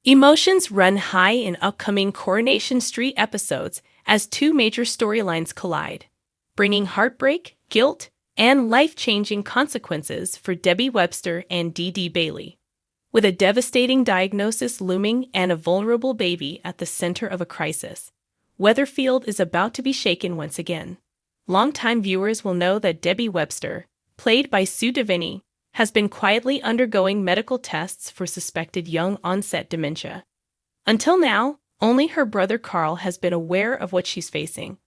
Emotions run high in upcoming Coronation Street episodes as two major storylines collide, bringing heartbreak, guilt, and life-changing consequences for Debbie Webster and Dee-Dee Bailey. With a devastating diagnosis looming and a vulnerable baby at the center of a crisis, Weatherfield is about to be shaken once again. Longtime viewers will know that Debbie Webster, played by Sue Devaney, has been quietly undergoing medical tests for suspected young-onset dementia. Until now, only her brother Carl has been aware of what she's facing.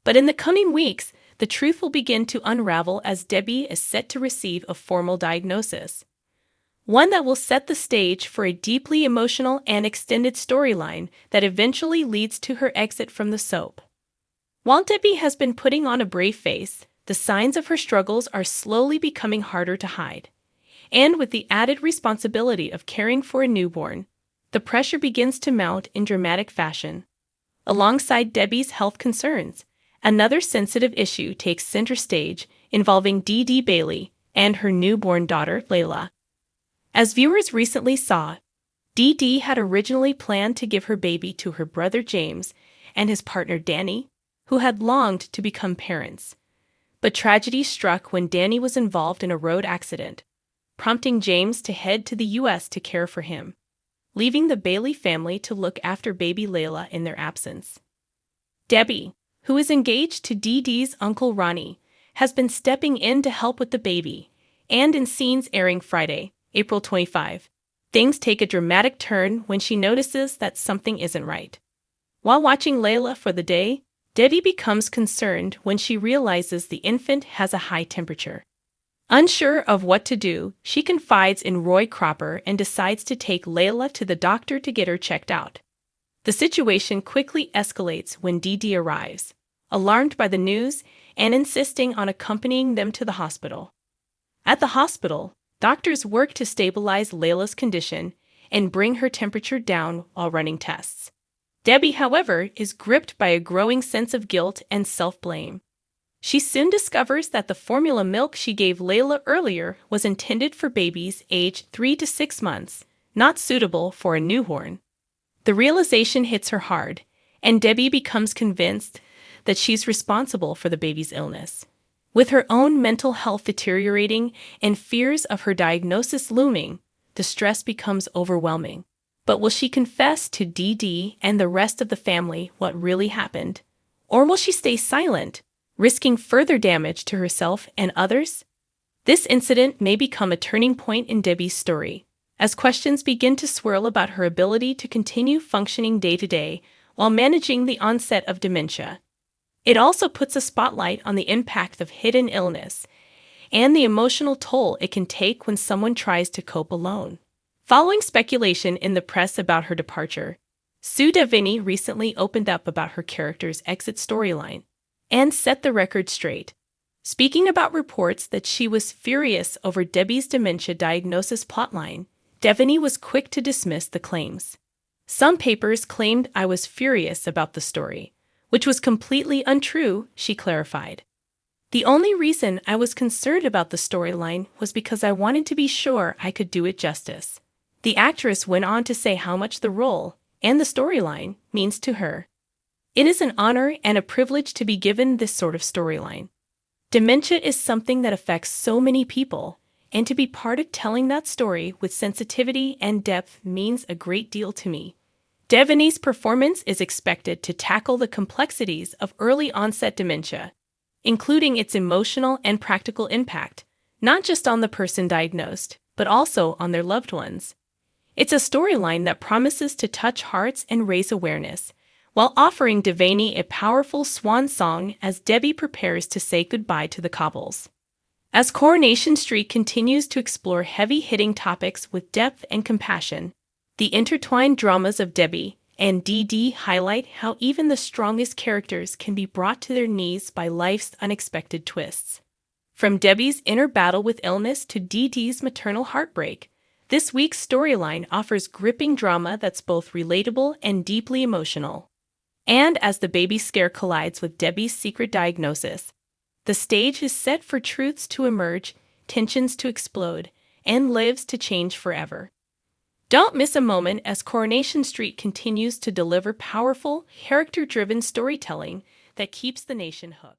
But in the coming weeks, the truth will begin to unravel as Debbie is set to receive a formal diagnosis. One that will set the stage for a deeply emotional and extended storyline that eventually leads to her exit from the soap. While Debbie has been putting on a brave face, the signs of her struggles are slowly becoming harder to hide. And with the added responsibility of caring for a newborn, the pressure begins to mount in dramatic fashion. Alongside Debbie's health concerns, another sensitive issue takes center stage involving Dee-Dee Bailey and her newborn daughter, Layla. As viewers recently saw, Dee-Dee had originally planned to give her baby to her brother James and his partner Danny, who had longed to become parents. But tragedy struck when Danny was involved in a road accident, prompting James to head to the U.S. to care for him, leaving the Bailey family to look after baby Layla in their absence. Debbie, who is engaged to Dee-Dee's uncle Ronnie, has been stepping in to help with the baby, and in scenes airing Friday, April 25, things take a dramatic turn when she notices that something isn't right. While watching Layla for the day, Debbie becomes concerned when she realizes the infant has a high temperature. Unsure of what to do, she confides in Roy Cropper and decides to take Layla to the doctor to get her checked out. The situation quickly escalates when Dee-Dee arrives, alarmed by the news and insisting on accompanying them to the hospital. At the hospital, doctors work to stabilize Layla's condition and bring her temperature down while running tests. Debbie, however, is gripped by a growing sense of guilt and self-blame. She soon discovers that the formula milk she gave Layla earlier was intended for babies aged 3 to 6 months, not suitable for a newborn. The realization hits her hard, and Debbie becomes convinced that she's responsible for the baby's illness. With her own mental health deteriorating and fears of her diagnosis looming, the stress becomes overwhelming. But will she confess to Dee-Dee and the rest of the family what really happened? Or will she stay silent, risking further damage to herself and others? This incident may become a turning point in Debbie's story, as questions begin to swirl about her ability to continue functioning day to day while managing the onset of dementia. It also puts a spotlight on the impact of hidden illness and the emotional toll it can take when someone tries to cope alone. Following speculation in the press about her departure, Sue Devaney recently opened up about her character's exit storyline and set the record straight. Speaking about reports that she was furious over Debbie's dementia diagnosis plotline, Devaney was quick to dismiss the claims. Some papers claimed I was furious about the story, which was completely untrue, she clarified. The only reason I was concerned about the storyline was because I wanted to be sure I could do it justice. The actress went on to say how much the role and the storyline means to her. It is an honor and a privilege to be given this sort of storyline. Dementia is something that affects so many people, and to be part of telling that story with sensitivity and depth means a great deal to me. Devaney's performance is expected to tackle the complexities of early-onset dementia, including its emotional and practical impact, not just on the person diagnosed, but also on their loved ones. It's a storyline that promises to touch hearts and raise awareness, while offering Devaney a powerful swan song as Debbie prepares to say goodbye to the cobbles. As Coronation Street continues to explore heavy-hitting topics with depth and compassion, the intertwined dramas of Debbie and Dee-Dee highlight how even the strongest characters can be brought to their knees by life's unexpected twists. From Debbie's inner battle with illness to Dee-Dee's maternal heartbreak, this week's storyline offers gripping drama that's both relatable and deeply emotional. And as the baby scare collides with Debbie's secret diagnosis, the stage is set for truths to emerge, tensions to explode, and lives to change forever. Don't miss a moment as Coronation Street continues to deliver powerful, character driven storytelling that keeps the nation hooked.